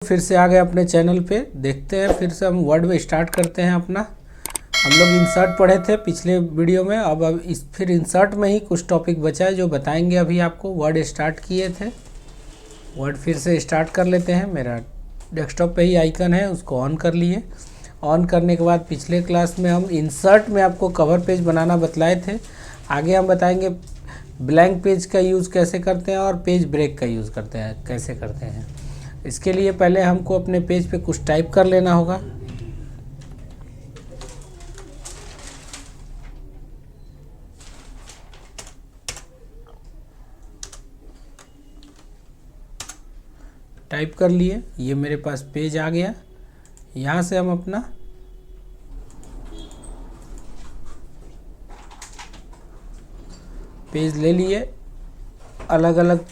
फिर से आ गए अपने चैनल पे। देखते हैं फिर से हम वर्ड में स्टार्ट करते हैं अपना। हम लोग इंसर्ट पढ़े थे पिछले वीडियो में। अब इस फिर इंसर्ट में ही कुछ टॉपिक बचा है जो बताएंगे। अभी आपको वर्ड स्टार्ट किए थे, वर्ड फिर से स्टार्ट कर लेते हैं। मेरा डेस्कटॉप पे ही आइकन है, उसको ऑन कर लिए। ऑन करने के बाद पिछले क्लास में हम इंसर्ट में आपको कवर पेज बनाना बतलाए थे। आगे हम बताएंगे ब्लैंक पेज का यूज़ कैसे करते हैं और पेज ब्रेक का यूज़ करते हैं कैसे करते हैं। इसके लिए पहले हमको अपने पेज पे कुछ टाइप कर लेना होगा। टाइप कर लिए, ये मेरे पास पेज आ गया। यहाँ से हम अपना पेज ले लिए। अलग अलग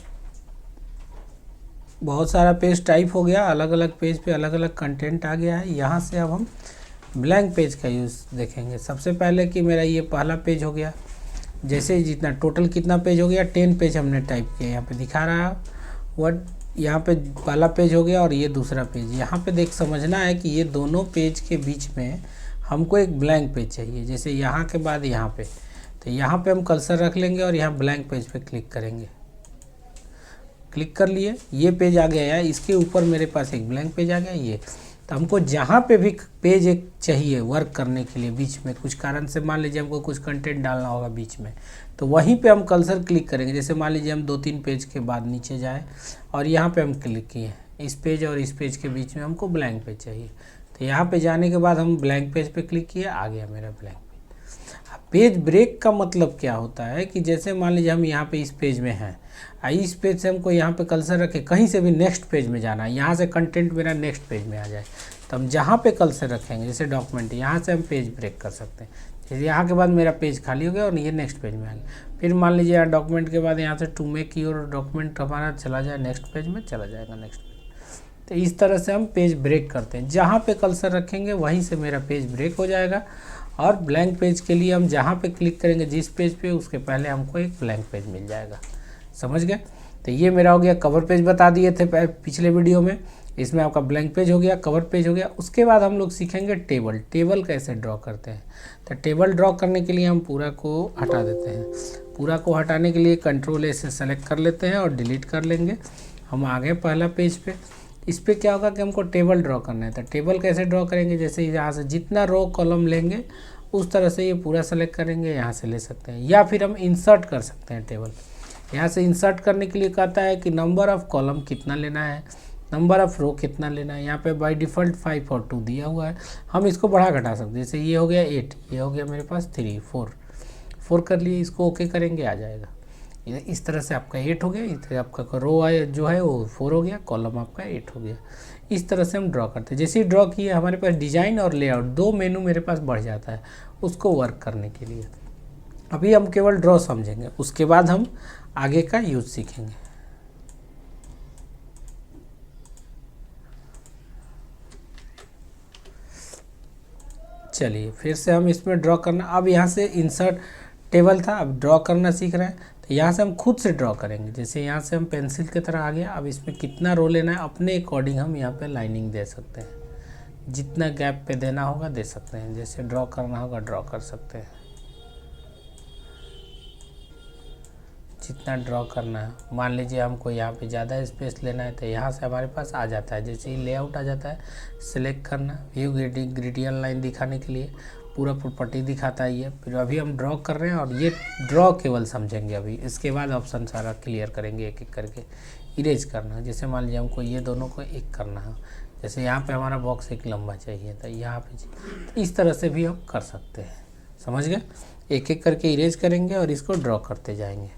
बहुत सारा पेज टाइप हो गया, अलग अलग पेज पे अलग अलग कंटेंट आ गया है। यहाँ से अब हम ब्लैंक पेज का यूज़ देखेंगे। सबसे पहले कि मेरा ये पहला पेज हो गया। जैसे जितना टोटल कितना पेज हो गया, 10 पेज हमने टाइप किया। यहाँ पे दिखा रहा है वर्ड, यहाँ पे पहला पेज हो गया और ये दूसरा पेज। यहाँ पे देख समझना है कि ये दोनों पेज के बीच में हमको एक ब्लैंक पेज चाहिए। जैसे यहाँ के बाद यहाँ पे, तो यहाँ पे हम कर्सर रख लेंगे और यहाँ ब्लैंक पेज पे क्लिक करेंगे। क्लिक कर लिए, ये पेज आ गया है। इसके ऊपर मेरे पास एक ब्लैंक पेज आ गया ये। तो हमको जहाँ पे भी पेज एक चाहिए वर्क करने के लिए, बीच में कुछ कारण से मान लीजिए हमको कुछ कंटेंट डालना होगा बीच में, तो वहीं पे हम कर्सर क्लिक करेंगे। जैसे मान लीजिए हम 2-3 पेज के बाद नीचे जाए और यहाँ पे हम क्लिक किए, इस पेज और इस पेज के बीच में हमको ब्लैंक पेज चाहिए। तो यहाँ पे जाने के बाद हम ब्लैंक पेज पे क्लिक किए, आ गया मेरा ब्लैंक पेज। पेज ब्रेक का मतलब क्या होता है कि जैसे मान लीजिए हम यहाँ पे इस पेज में हैं, इस पेज से हमको यहाँ पे कर्सर रखे कहीं से भी नेक्स्ट पेज में जाना है, यहाँ से कंटेंट मेरा नेक्स्ट पेज में आ जाए, तो हम जहाँ पे कर्सर रखेंगे, जैसे डॉक्यूमेंट, यहाँ से हम पेज ब्रेक कर सकते हैं। जैसे यहाँ के बाद मेरा पेज खाली हो गया और ये नेक्स्ट पेज में आ गया। फिर मान लीजिए यहाँ डॉक्यूमेंट के बाद यहाँ से टू मेक योर डॉक्यूमेंट हमारा चला जाए नेक्स्ट पेज में, चला जाएगा नेक्स्ट पेज। तो इस तरह से हम पेज ब्रेक करते हैं। जहाँ पे कर्सर रखेंगे वहीं से मेरा पेज ब्रेक हो जाएगा। और ब्लैंक पेज के लिए हम जहाँ पे क्लिक करेंगे जिस पेज पे, उसके पहले हमको एक ब्लैंक पेज मिल जाएगा। समझ गए? तो ये मेरा हो गया कवर पेज, बता दिए थे पिछले वीडियो में। इसमें आपका ब्लैंक पेज हो गया, कवर पेज हो गया। उसके बाद हम लोग सीखेंगे टेबल। टेबल कैसे ड्रॉ करते हैं। तो टेबल ड्रॉ करने के लिए हम पूरा को हटा देते हैं। पूरा को हटाने के लिए Ctrl A से सेलेक्ट कर लेते हैं और डिलीट कर लेंगे। हम आ गए पहला पेज पे। इस पर क्या होगा कि हमको टेबल ड्रॉ करना है। तो टेबल कैसे ड्रॉ करेंगे, जैसे यहाँ से जितना रो कॉलम लेंगे उस तरह से ये पूरा सेलेक्ट करेंगे, यहाँ से ले सकते हैं। या फिर हम इंसर्ट कर सकते हैं टेबल। यहाँ से इंसर्ट करने के लिए कहता है कि नंबर ऑफ़ कॉलम कितना लेना है, नंबर ऑफ़ रो कितना लेना है। यहाँ पे बाय डिफ़ॉल्ट 5 और 2 दिया हुआ है। हम इसको बढ़ा घटा सकते हैं। जैसे ये हो गया 8, ये हो गया मेरे पास 3, 4 कर लिए। इसको ओके करेंगे, आ जाएगा। इस तरह से आपका 8 हो गया। इस तरह आपका रो जो है वो 4 हो गया, कॉलम आपका 8 हो गया। इस तरह से हम ड्रॉ करते हैं। जैसे ही ड्रॉ किए हमारे पास डिज़ाइन और लेआउट 2 मेनू मेरे पास बढ़ जाता है उसको वर्क करने के लिए। अभी हम केवल ड्रॉ समझेंगे, उसके बाद हम आगे का यूज़ सीखेंगे। चलिए फिर से हम इसमें ड्रॉ करना। अब यहाँ से इंसर्ट टेबल था, अब ड्रॉ करना सीख रहे हैं। तो यहाँ से हम खुद से ड्रॉ करेंगे। जैसे यहाँ से हम पेंसिल की तरह आ गया। अब इसमें कितना रो लेना है अपने अकॉर्डिंग हम यहाँ पे लाइनिंग दे सकते हैं। जितना गैप पे देना होगा दे सकते हैं। जैसे ड्रॉ करना होगा ड्रॉ कर सकते हैं, जितना ड्रॉ करना है। मान लीजिए हमको यहाँ पे ज़्यादा स्पेस लेना है तो यहाँ से हमारे पास आ जाता है। जैसे ही लेआउट आ जाता है, सिलेक्ट करना, व्यू ग्रेडियंट लाइन दिखाने के लिए पूरा प्रॉपर्टी दिखाता है ये। फिर अभी हम ड्रॉ कर रहे हैं और ये ड्रॉ केवल समझेंगे अभी। इसके बाद ऑप्शन सारा क्लियर करेंगे एक एक करके। इरेज करना, जैसे मान लीजिए हमको ये दोनों को एक करना है। जैसे यहाँ पे हमारा बॉक्स एक लंबा चाहिए था, यहाँ पे इस तरह से भी हम कर सकते हैं। समझ गए? एक एक करके इरेज करेंगे और इसको ड्रॉ करते जाएंगे।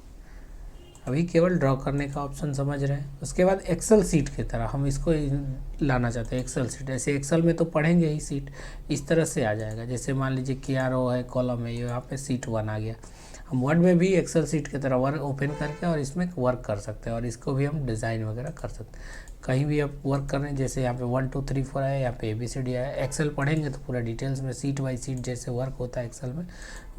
अभी केवल ड्रॉ करने का ऑप्शन समझ रहे हैं। उसके बाद एक्सेल सीट की तरह हम इसको लाना चाहते हैं। एक्सेल सीट, ऐसे एक्सेल में तो पढ़ेंगे ही सीट, इस तरह से आ जाएगा। जैसे मान लीजिए क्या रो है, कॉलम है, यहाँ पे सीट 1 आ गया। हम वर्ड में भी एक्सेल सीट की तरह वर्क ओपन करके और इसमें वर्क कर सकते हैं। और इसको भी हम डिज़ाइन वगैरह कर सकते हैं। कहीं भी आप वर्क कर रहे हैं, जैसे यहाँ पे 1 2 3 4 है, यहाँ पे ABCD है। एक्सेल पढ़ेंगे तो पूरा डिटेल्स में सीट बाई सीट जैसे वर्क होता है एक्सेल में,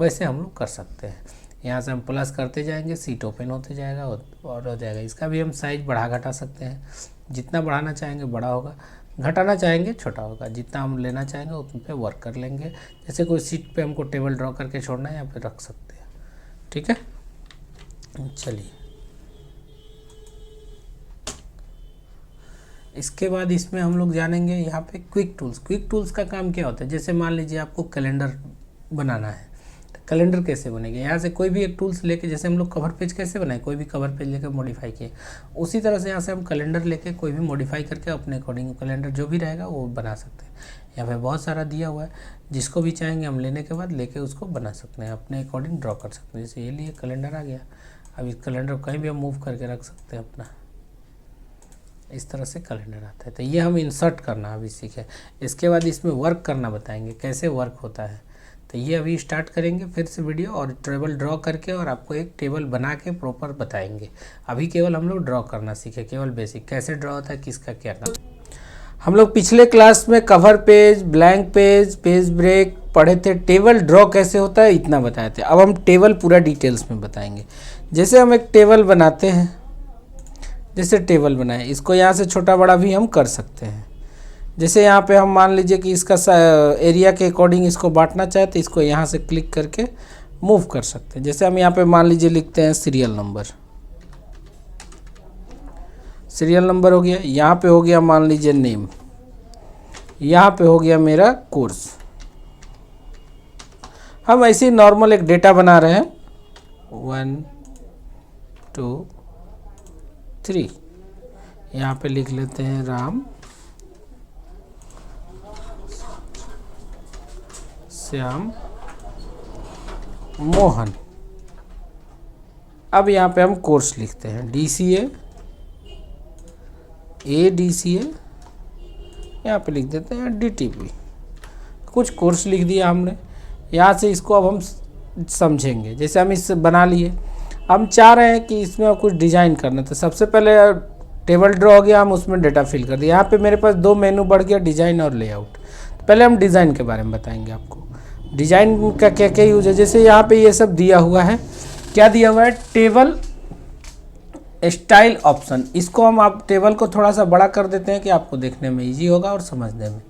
वैसे हम लोग कर सकते हैं। यहाँ से हम प्लस करते जाएंगे, सीट ओपन होते जाएगा और हो जाएगा। इसका भी हम साइज बढ़ा घटा सकते हैं। जितना बढ़ाना चाहेंगे बड़ा होगा, घटाना चाहेंगे छोटा होगा, जितना हम लेना चाहेंगे उतने पे वर्क कर लेंगे। जैसे कोई सीट पे हमको टेबल ड्रॉ करके छोड़ना है, यहाँ पे रख सकते हैं। ठीक है, चलिए इसके बाद इसमें हम लोग जानेंगे यहाँ पे क्विक टूल्स। क्विक टूल्स का काम क्या होता है, जैसे मान लीजिए आपको कैलेंडर बनाना है, तो कैलेंडर कैसे बनेगा, यहाँ से कोई भी एक टूल्स लेके, जैसे हम लोग कवर पेज कैसे बनाए, कोई भी कवर पेज लेके मॉडिफाई किए, उसी तरह से यहाँ से हम कैलेंडर लेके कोई भी मॉडिफाई करके अपने अकॉर्डिंग कैलेंडर जो भी रहेगा वो बना सकते हैं। यहाँ पे बहुत सारा दिया हुआ है, जिसको भी चाहेंगे हम लेने के बाद लेके उसको बना सकते हैं, अपने अकॉर्डिंग ड्रॉ कर सकते हैं। जैसे ये लिए कैलेंडर आ गया, अब इस कैलेंडर कहीं भी हम मूव करके रख सकते हैं अपना, इस तरह से कैलेंडर आता है। तो ये हम इंसर्ट करना अभी सीखे। इसके बाद इसमें वर्क करना बताएंगे, कैसे वर्क होता है। तो ये अभी स्टार्ट करेंगे फिर से वीडियो, और टेबल ड्रॉ करके और आपको एक टेबल बना के प्रॉपर बताएंगे। अभी केवल हम लोग ड्रॉ करना सीखे, केवल बेसिक कैसे ड्रॉ होता है, किसका क्या काम। हम लोग पिछले क्लास में cover page, blank page, page break पढ़े थे, टेबल ड्रॉ कैसे होता है इतना बताए थे। अब हम टेबल पूरा डिटेल्स में बताएंगे। जैसे हम एक टेबल बनाते हैं, जैसे टेबल बनाए, इसको यहाँ से छोटा बड़ा भी हम कर सकते हैं। जैसे यहाँ पे हम मान लीजिए कि इसका एरिया के अकॉर्डिंग इसको बांटना चाहे तो इसको यहाँ से क्लिक करके मूव कर सकते हैं। जैसे हम यहाँ पे मान लीजिए लिखते हैं सीरियल नंबर, सीरियल नंबर हो गया। यहाँ पे हो गया मान लीजिए नेम, यहाँ पे हो गया मेरा कोर्स। हम ऐसे ही नॉर्मल एक डेटा बना रहे हैं, 1 2 3। यहाँ पे लिख लेते हैं राम श्याम मोहन। अब यहाँ पे हम कोर्स लिखते हैं DCA ADCA, यहाँ पे लिख देते हैं DTP। कुछ कोर्स लिख दिया हमने। यहाँ से इसको अब हम समझेंगे। जैसे हम इससे बना लिए, हम चाह रहे हैं कि इसमें कुछ डिज़ाइन करना। तो सबसे पहले टेबल ड्रॉ हो गया, हम उसमें डेटा फिल कर दिया। यहाँ पे मेरे पास 2 मेनू बढ़ गया, डिज़ाइन और लेआउट। पहले हम डिज़ाइन के बारे में बताएंगे आपको, डिज़ाइन का क्या क्या यूज है। जैसे यहाँ पे ये सब दिया हुआ है, क्या दिया हुआ है, टेबल स्टाइल ऑप्शन। इसको हम आप टेबल को थोड़ा सा बड़ा कर देते हैं कि आपको देखने में ईजी होगा और समझने में।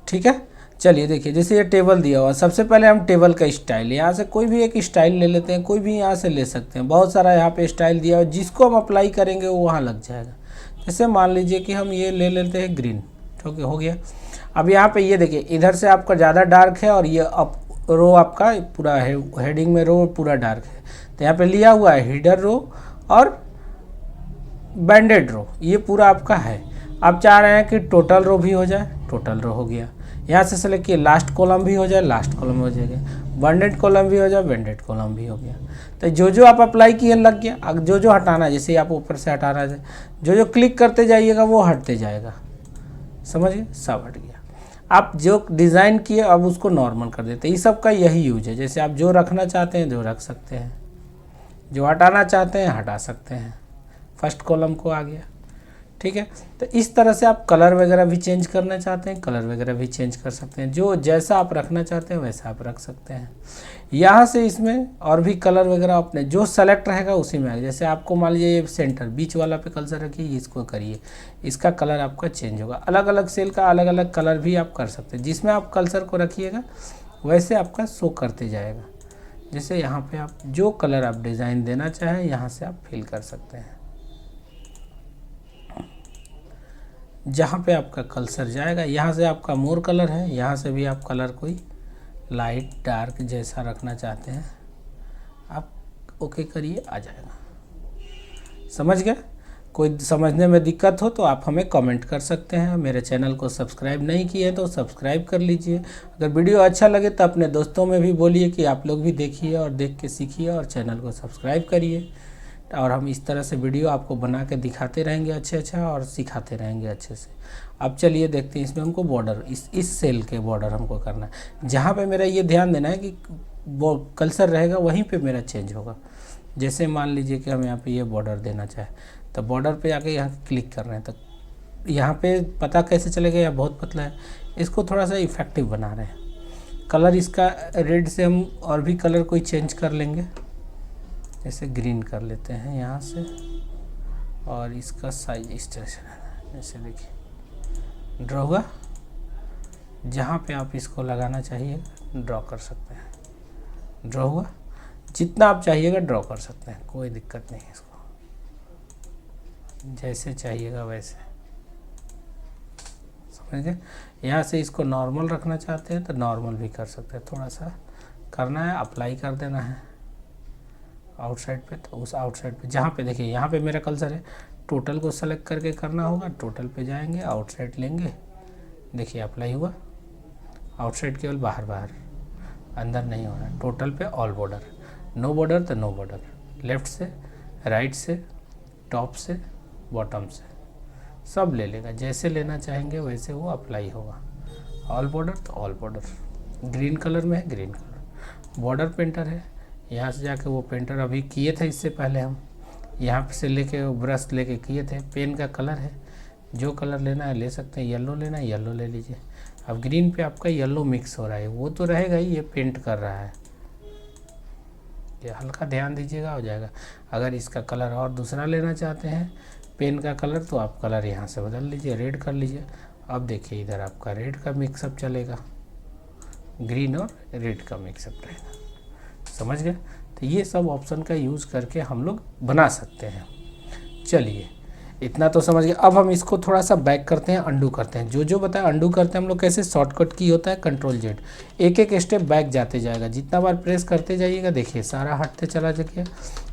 ठीक है, चलिए देखिए, जैसे ये टेबल दिया हुआ, सबसे पहले हम टेबल का स्टाइल, यहाँ से कोई भी एक स्टाइल ले लेते हैं, कोई भी यहाँ से ले सकते हैं। बहुत सारा यहाँ पे स्टाइल दिया हुआ, जिसको हम अप्लाई करेंगे वो वहाँ लग जाएगा। जैसे मान लीजिए कि हम ये ले लेते हैं ग्रीन, ठीक हो गया। अब यहाँ पे ये देखिए, इधर से आपका ज़्यादा डार्क है और ये अप रो आपका पूरा हेडिंग में रो पूरा डार्क है। तो यहाँ पे लिया हुआ है हीडर रो और बैंडेड रो, ये पूरा आपका है। आप चाह रहे हैं कि टोटल रो भी हो जाए, टोटल रो हो गया। यहाँ से सेलेक्ट किए लास्ट कॉलम भी हो जाए, लास्ट कॉलम हो जाएगा। बैंडेड कॉलम भी हो जाए, बैंडेड कॉलम भी हो गया। तो जो जो आप अप्लाई किए लग गया। अब जो जो हटाना है, जैसे आप ऊपर से हटा रहे थे, जो जो क्लिक करते जाइएगा वो हटते जाएगा। समझिए, सब हट गया। आप जो डिज़ाइन किए अब उसको नॉर्मल कर देते हैं। इस सब का यही यूज है। जैसे आप जो रखना चाहते हैं जो रख सकते हैं, जो हटाना चाहते हैं हटा सकते हैं। फर्स्ट कॉलम को आ गया, ठीक है। तो इस तरह से आप कलर वगैरह भी चेंज करना चाहते हैं, कलर वगैरह भी चेंज कर सकते हैं। जो जैसा आप रखना चाहते हैं वैसा आप रख सकते हैं। यहाँ से इसमें और भी कलर वगैरह अपने जो सेलेक्ट रहेगा उसी में आएगा। जैसे आपको मान लीजिए ये सेंटर बीच वाला पे कलर रखिए, इसको करिए, इसका कलर आपका चेंज होगा। अलग अलग सेल का अलग अलग कलर भी आप कर सकते हैं। जिसमें आप कलर को रखिएगा वैसे आपका शो करते जाएगा। जैसे यहाँ पे आप जो कलर आप डिज़ाइन देना चाहें यहाँ से आप फिल कर सकते हैं। जहाँ पे आपका कलर जाएगा, यहाँ से आपका मोर कलर है, यहाँ से भी आप कलर कोई लाइट डार्क जैसा रखना चाहते हैं आप ओके करिए, आ जाएगा। समझ गए? कोई समझने में दिक्कत हो तो आप हमें कमेंट कर सकते हैं। मेरे चैनल को सब्सक्राइब नहीं किए तो सब्सक्राइब कर लीजिए। अगर वीडियो अच्छा लगे तो अपने दोस्तों में भी बोलिए कि आप लोग भी देखिए और देख के सीखिए और चैनल को सब्सक्राइब करिए। और हम इस तरह से वीडियो आपको बना के दिखाते रहेंगे अच्छा और सिखाते रहेंगे अच्छे से। अब चलिए देखते हैं, इसमें हमको बॉर्डर, इस सेल के बॉर्डर हमको करना है। जहाँ पे मेरा ये ध्यान देना है कि वो कलर रहेगा वहीं पे मेरा चेंज होगा। जैसे मान लीजिए कि हम यहाँ पे ये बॉर्डर देना चाहें तो बॉर्डर पे आके यहाँ क्लिक कर रहे हैं, तो यहाँ पे पता कैसे चलेगा यह बहुत पतला है। इसको थोड़ा सा इफेक्टिव बना रहे हैं। कलर इसका रेड से हम और भी कलर कोई चेंज कर लेंगे। जैसे ग्रीन कर लेते हैं यहाँ से, और इसका साइज इस तरह से जैसे देखिए ड्रॉ हुआ, जहाँ पे आप इसको लगाना चाहिए ड्रॉ कर सकते हैं, ड्रॉ हुआ, जितना आप चाहिएगा ड्रॉ कर सकते हैं, कोई दिक्कत नहीं है, इसको जैसे चाहिएगा वैसे, समझ गए। यहाँ से इसको नॉर्मल रखना चाहते हैं तो नॉर्मल भी कर सकते हैं, थोड़ा सा करना है, अप्लाई कर देना है आउटसाइड पे, तो उस आउटसाइड पे जहाँ पे देखिए यहाँ पे मेरा कर्सर है, टोटल को सेलेक्ट करके करना होगा, टोटल पे जाएंगे, आउटसाइड लेंगे, देखिए अप्लाई हुआ, आउटसाइड केवल बाहर बाहर, अंदर नहीं हो रहा है, टोटल पे ऑल बॉर्डर, नो बॉर्डर तो नो बॉर्डर, लेफ़्ट से राइट से टॉप से बॉटम से सब ले लेगा, जैसे लेना चाहेंगे वैसे वो अप्लाई होगा, ऑल बॉर्डर तो ऑल बॉर्डर, ग्रीन कलर में है ग्रीन कलर, बॉर्डर पेंटर है, यहाँ से जाके वो पेंटर अभी किए थे इससे पहले हम, यहाँ से लेके ब्रश लेके किए थे, पेन का कलर है, जो कलर लेना है ले सकते हैं, येलो लेना है येलो ले लीजिए। अब ग्रीन पे आपका येलो मिक्स हो रहा है, वो तो रहेगा ही, ये पेंट कर रहा है, ये हल्का ध्यान दीजिएगा, हो जाएगा। अगर इसका कलर और दूसरा लेना चाहते हैं पेन का कलर, तो आप कलर यहाँ से बदल लीजिए, रेड कर लीजिए। अब देखिए इधर आपका रेड का मिक्सअप चलेगा, ग्रीन और रेड का मिक्सअप रहेगा, समझ गए। तो ये सब ऑप्शन का यूज़ करके हम लोग बना सकते हैं। चलिए इतना तो समझ गए। अब हम इसको थोड़ा सा बैक करते हैं, अंडू करते हैं। जो बताया अंडू करते हैं हम लोग कैसे, शॉर्टकट की होता है Ctrl+Z, एक एक स्टेप बैक जाते जाएगा, जितना बार प्रेस करते जाइएगा देखिए सारा हटते चला जाएगा,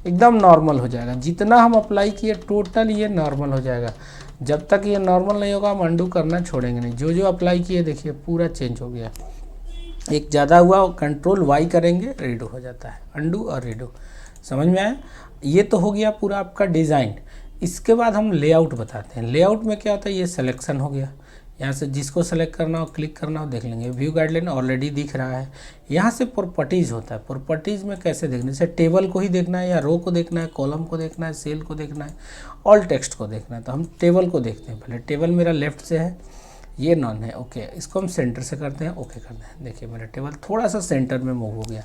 एकदम नॉर्मल हो जाएगा। जितना हम अप्लाई किए टोटल ये नॉर्मल हो जाएगा। जब तक ये नॉर्मल नहीं होगा हम अंडू करना छोड़ेंगे नहीं। जो अप्लाई किए देखिए पूरा चेंज हो गया, एक ज़्यादा हुआ Ctrl+Y करेंगे रेडो हो जाता है, अंडू और रेडो, समझ में आया। ये तो हो गया पूरा आपका डिज़ाइन। इसके बाद हम लेआउट बताते हैं। लेआउट में क्या होता है, ये सिलेक्शन हो गया, यहाँ से जिसको सेलेक्ट करना हो क्लिक करना हो देख लेंगे। व्यू गाइडलाइन ऑलरेडी दिख रहा है। यहाँ से प्रॉपर्टीज़ होता है, प्रॉपर्टीज़ में कैसे देखना, जैसे टेबल को ही देखना है या रो को देखना है, कॉलम को देखना है, सेल को देखना है, ऑल टेक्स्ट को देखना है, तो हम टेबल को देखते हैं पहले। टेबल मेरा लेफ्ट से है, ये नॉन है, ओके। इसको हम सेंटर से करते हैं, ओके करते हैं। देखिए मेरा टेबल थोड़ा सा सेंटर में मूव हो गया,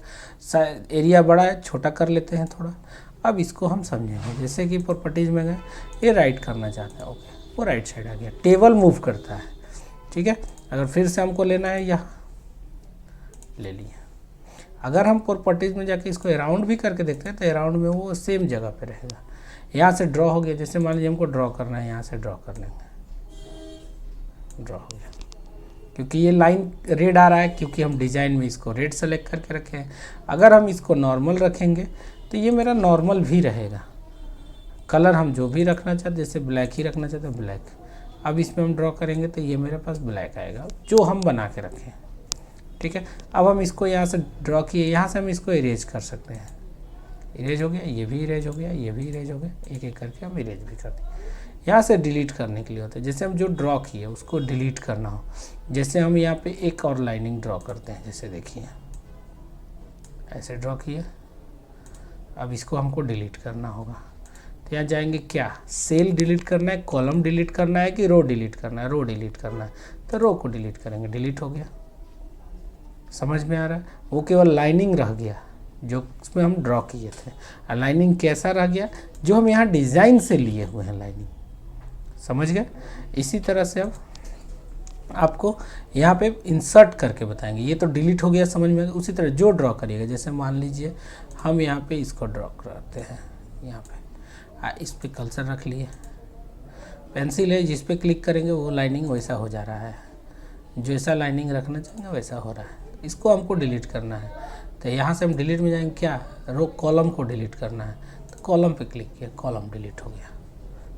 एरिया बड़ा है, छोटा कर लेते हैं थोड़ा। अब इसको हम समझेंगे, जैसे कि प्रॉपर्टीज़ में गए, ये राइट करना चाहते हैं, ओके, वो राइट साइड आ गया, टेबल मूव करता है, ठीक है। अगर फिर से हमको लेना है यहाँ ले लिया। अगर हम प्रॉपर्टीज़ में जाके इसको अराउंड भी करके देखते हैं तो अराउंड में वो सेम जगह पे रहेगा। यहाँ से ड्रॉ हो गया, जैसे मान लीजिए हमको ड्रॉ करना है, यहाँ से ड्रॉ कर लेंगे, ड्रॉ हो गया। क्योंकि ये लाइन रेड आ रहा है, क्योंकि हम डिज़ाइन में इसको रेड सेलेक्ट करके रखे हैं। अगर हम इसको नॉर्मल रखेंगे तो ये मेरा नॉर्मल भी रहेगा। कलर हम जो भी रखना चाहते, जैसे ब्लैक ही रखना चाहते हैं ब्लैक। अब इसमें हम ड्रॉ करेंगे तो ये मेरे पास ब्लैक आएगा, जो हम बना के रखें, ठीक है। अब हम इसको यहाँ से ड्रॉ किए, यहाँ से हम इसको इरेज कर सकते हैं। इरेज हो गया, ये भी इरेज हो गया, ये भी इरेज हो गया, एक एक करके हम इरेज भी कर दें। यहाँ से डिलीट करने के लिए होता है, जैसे हम जो ड्रॉ किए उसको डिलीट करना हो, जैसे हम यहाँ पे एक और लाइनिंग ड्रॉ करते हैं, जैसे देखिए ऐसे ड्रॉ किए। अब इसको हमको डिलीट करना होगा, तो यहाँ जाएंगे, क्या सेल डिलीट करना है, कॉलम डिलीट करना है कि रो डिलीट करना है, रो डिलीट करना है, तो रो को डिलीट करेंगे, डिलीट हो गया। समझ में आ रहा है, वो केवल लाइनिंग रह गया जो उसमें हम ड्रॉ किए थे। लाइनिंग कैसा रह गया, जो हम यहाँ डिज़ाइन से लिए हुए हैं लाइनिंग, समझ गए। इसी तरह से अब आपको यहाँ पे इंसर्ट करके बताएंगे। ये तो डिलीट हो गया, समझ में आ गया। उसी तरह जो ड्रॉ करिएगा, जैसे मान लीजिए हम यहाँ पे इसको ड्रॉ करते हैं, यहाँ पे इस पे कर्सर रख लिए, पेंसिल है, जिस पे क्लिक करेंगे वो लाइनिंग वैसा हो जा रहा है, जैसा लाइनिंग रखना चाहेंगे वैसा हो रहा है। इसको हमको डिलीट करना है, तो यहाँ से हम डिलीट में जाएंगे, क्या रो कॉलम को डिलीट करना है, तो कॉलम पे क्लिक किया, कॉलम डिलीट हो गया।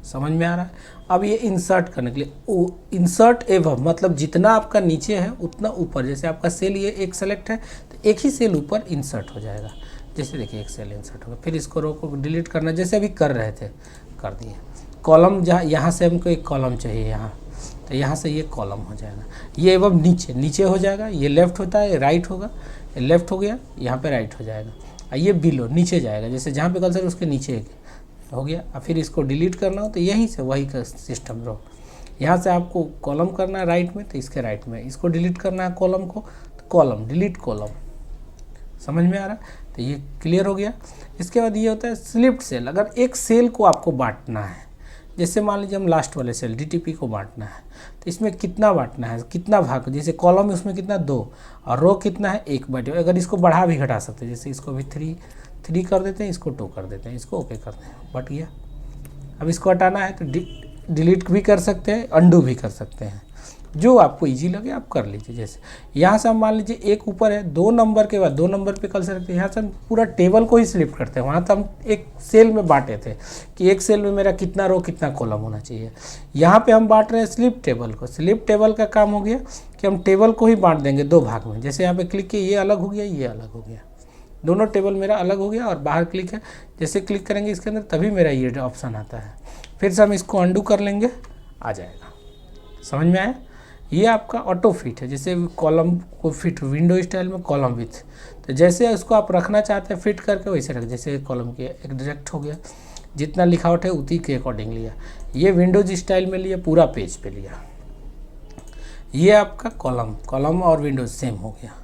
समझ में आ रहा है। अब ये इंसर्ट करने के लिए इंसर्ट एवं मतलब जितना आपका नीचे है उतना ऊपर, जैसे आपका सेल ये एक सेलेक्ट है तो एक ही सेल ऊपर इंसर्ट हो जाएगा। जैसे देखिए एक सेल इंसर्ट होगा, फिर इसको रो को डिलीट करना, जैसे अभी कर रहे थे कर दिए। कॉलम जहाँ यहाँ से हमको एक कॉलम चाहिए यहाँ, तो यहाँ से ये कॉलम हो जाएगा। ये एवं नीचे हो जाएगा, ये लेफ़्ट होता है, राइट होगा, लेफ़्ट हो गया, यहाँ पे राइट हो जाएगा। ये बिलो नीचे जाएगा, जैसे जहाँ पे कर्सर उसके नीचे हो गया। और फिर इसको डिलीट करना हो तो यहीं से वही का सिस्टम रहो। यहाँ से आपको कॉलम करना है राइट में, तो इसके राइट में इसको डिलीट करना है कॉलम को, तो कॉलम डिलीट कॉलम। समझ में आ रहा है, तो ये क्लियर हो गया। इसके बाद ये होता है स्लिप्ड सेल। अगर एक सेल को आपको बांटना है, जैसे मान लीजिए हम लास्ट वाले सेल DTP को बांटना है, तो इसमें कितना बांटना है, कितना भाग, जैसे कॉलम है उसमें कितना 2 और रो कितना है 1/2। अगर इसको बढ़ा भी घटा सकते हैं, जैसे इसको भी 3 कर देते हैं, इसको 2 कर देते हैं, इसको ओके करते हैं, बट गया। अब इसको हटाना है तो डिलीट भी कर सकते हैं, अंडू भी कर सकते हैं, जो आपको इजी लगे आप कर लीजिए। जैसे यहाँ से हम मान लीजिए एक ऊपर है, 2 नंबर के बाद 2 नंबर पे कर सकते हैं। यहाँ से हम पूरा टेबल को ही स्लिप करते हैं। वहाँ तो हम एक सेल में बांटे थे कि एक सेल में मेरा कितना रो कितना कॉलम होना चाहिए। यहाँ पे हम बांट रहे हैं स्लिप टेबल को। स्लिप टेबल का काम हो गया कि हम टेबल को ही बांट देंगे 2 भाग में। जैसे यहाँ पे क्लिक किए, ये अलग हो गया, ये अलग हो गया, दोनों टेबल मेरा अलग हो गया। और बाहर क्लिक है, जैसे क्लिक करेंगे इसके अंदर तभी मेरा ये ऑप्शन आता है। फिर से हम इसको अंडू कर लेंगे, आ जाएगा। समझ में आया? ये आपका ऑटो फिट है। जैसे कॉलम को फिट विंडो स्टाइल में कॉलम विथ, तो जैसे उसको आप रखना चाहते हैं फिट करके वैसे रख। जैसे कॉलम के एग्जैक्ट हो गया, जितना लिखावट है उसी के अकॉर्डिंग लिया। ये विंडोज स्टाइल में लिया, पूरा पेज पे लिया। ये आपका कॉलम और विंडोज सेम हो गया।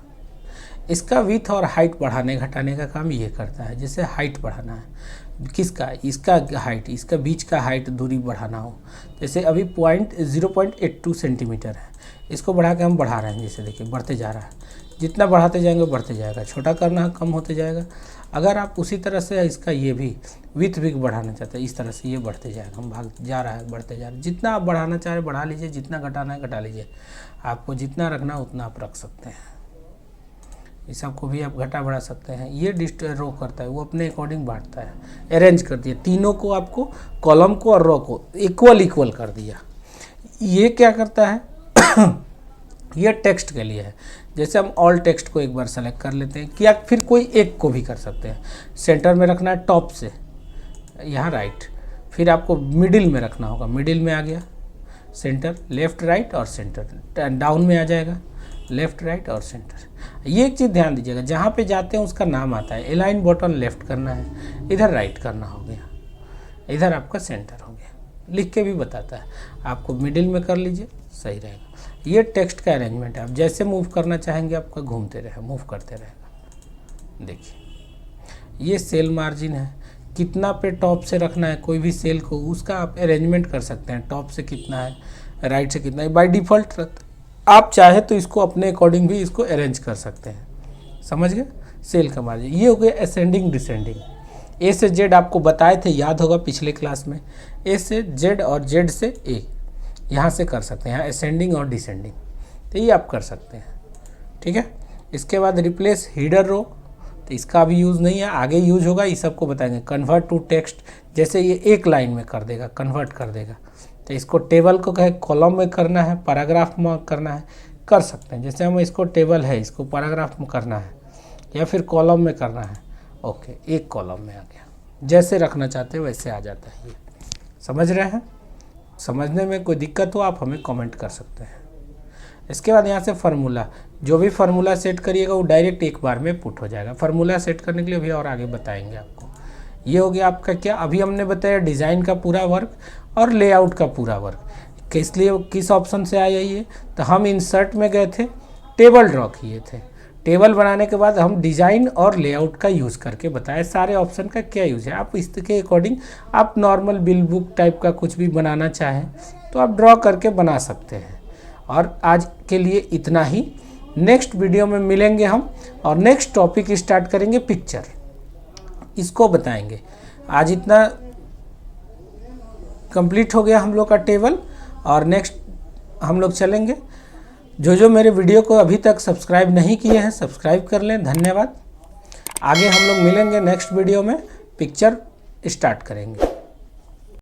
इसका विथ और हाइट बढ़ाने घटाने का काम ये करता है। जैसे हाइट बढ़ाना है किसका, इसका हाइट, इसका बीच का हाइट दूरी बढ़ाना हो, जैसे अभी 0.82 सेंटीमीटर है, इसको बढ़ा के हम बढ़ा रहे हैं। जैसे देखिए बढ़ते जा रहा है, जितना बढ़ाते जाएंगे बढ़ते जाएगा। छोटा करना है कम होते जाएगा। अगर आप उसी तरह से इसका ये भी विथ भी बढ़ाना चाहते हैं, इस तरह से ये बढ़ते जाएगा। हम भाग जा रहा है, बढ़ते जा रहा है। जितना आप बढ़ाना चाह रहे बढ़ा लीजिए, जितना घटाना है घटा लीजिए। आपको जितना रखना है उतना आप रख सकते हैं। इस सबको भी आप घटा बढ़ा सकते हैं। ये रो करता है, वो अपने अकॉर्डिंग बांटता है, अरेंज कर दिया। तीनों को आपको, कॉलम को और रो को इक्वल कर दिया। ये क्या करता है ये टेक्स्ट के लिए है। जैसे हम ऑल टेक्स्ट को एक बार सेलेक्ट कर लेते हैं, या फिर कोई एक को भी कर सकते हैं। सेंटर में रखना है टॉप से, यहाँ राइट। फिर आपको मिडिल में रखना होगा, मिडिल में आ गया सेंटर, लेफ्ट राइट और सेंटर। डाउन में आ जाएगा लेफ्ट राइट और सेंटर। ये एक चीज़ ध्यान दीजिएगा, जहाँ पे जाते हैं उसका नाम आता है। अलाइन बटन लेफ्ट करना है, इधर राइट करना हो गया, इधर आपका सेंटर हो गया। लिख के भी बताता है, आपको मिडिल में कर लीजिए, सही रहेगा। ये टेक्स्ट का अरेंजमेंट है। आप जैसे मूव करना चाहेंगे आपका घूमते रहेगा, मूव करते रहेगा। देखिए ये सेल मार्जिन है, कितना पे टॉप से रखना है कोई भी सेल को, उसका आप अरेंजमेंट कर सकते हैं। टॉप से कितना है, राइट से कितना है, बाय डिफ़ॉल्ट। आप चाहे तो इसको अपने अकॉर्डिंग भी इसको अरेंज कर सकते हैं। समझ गए? सेल का मार्जिन ये हो गया असेंडिंग डिसेंडिंग। ए से जेड आपको बताए थे, याद होगा पिछले क्लास में। ए से जेड और जेड से ए, यहाँ से कर सकते हैं, यहाँ असेंडिंग और डिसेंडिंग, तो ये आप कर सकते हैं। ठीक है। इसके बाद रिप्लेस हीडर रो, तो इसका भी यूज़ नहीं है, आगे यूज होगा, ये सबको बताएंगे। कन्वर्ट टू टेक्स्ट, जैसे ये एक लाइन में कर देगा, कन्वर्ट कर देगा। तो इसको टेबल को कहे कॉलम में करना है, पैराग्राफ में करना है, कर सकते हैं। जैसे हम इसको टेबल है, इसको पैराग्राफ में करना है या फिर कॉलम में करना है। ओके, एक कॉलम में आ गया। जैसे रखना चाहते हैं वैसे आ जाता है। ये समझ रहे हैं? समझने में कोई दिक्कत हो आप हमें कमेंट कर सकते हैं। इसके बाद यहाँ से फार्मूला, जो भी फार्मूला सेट करिएगा वो डायरेक्ट एक बार में पुट हो जाएगा। फार्मूला सेट करने के लिए भी और आगे बताएंगे आपको। ये हो गया आपका क्या, अभी हमने बताया डिज़ाइन का पूरा वर्क और लेआउट का पूरा वर्क। किस लिए, किस ऑप्शन से आया ये, तो हम इंसर्ट में गए थे, टेबल ड्रॉ किए थे। टेबल बनाने के बाद हम डिज़ाइन और लेआउट का यूज़ करके बताए सारे ऑप्शन का क्या यूज़ है। आप इसके अकॉर्डिंग आप नॉर्मल बिल बुक टाइप का कुछ भी बनाना चाहें तो आप ड्रॉ करके बना सकते हैं। और आज के लिए इतना ही। नेक्स्ट वीडियो में मिलेंगे हम और नेक्स्ट टॉपिक स्टार्ट करेंगे पिक्चर, इसको बताएंगे। आज इतना कंप्लीट हो गया हम लोग का टेबल, और नेक्स्ट हम लोग चलेंगे। जो मेरे वीडियो को अभी तक सब्सक्राइब नहीं किए हैं सब्सक्राइब कर लें। धन्यवाद। आगे हम लोग मिलेंगे नेक्स्ट वीडियो में, पिक्चर स्टार्ट करेंगे।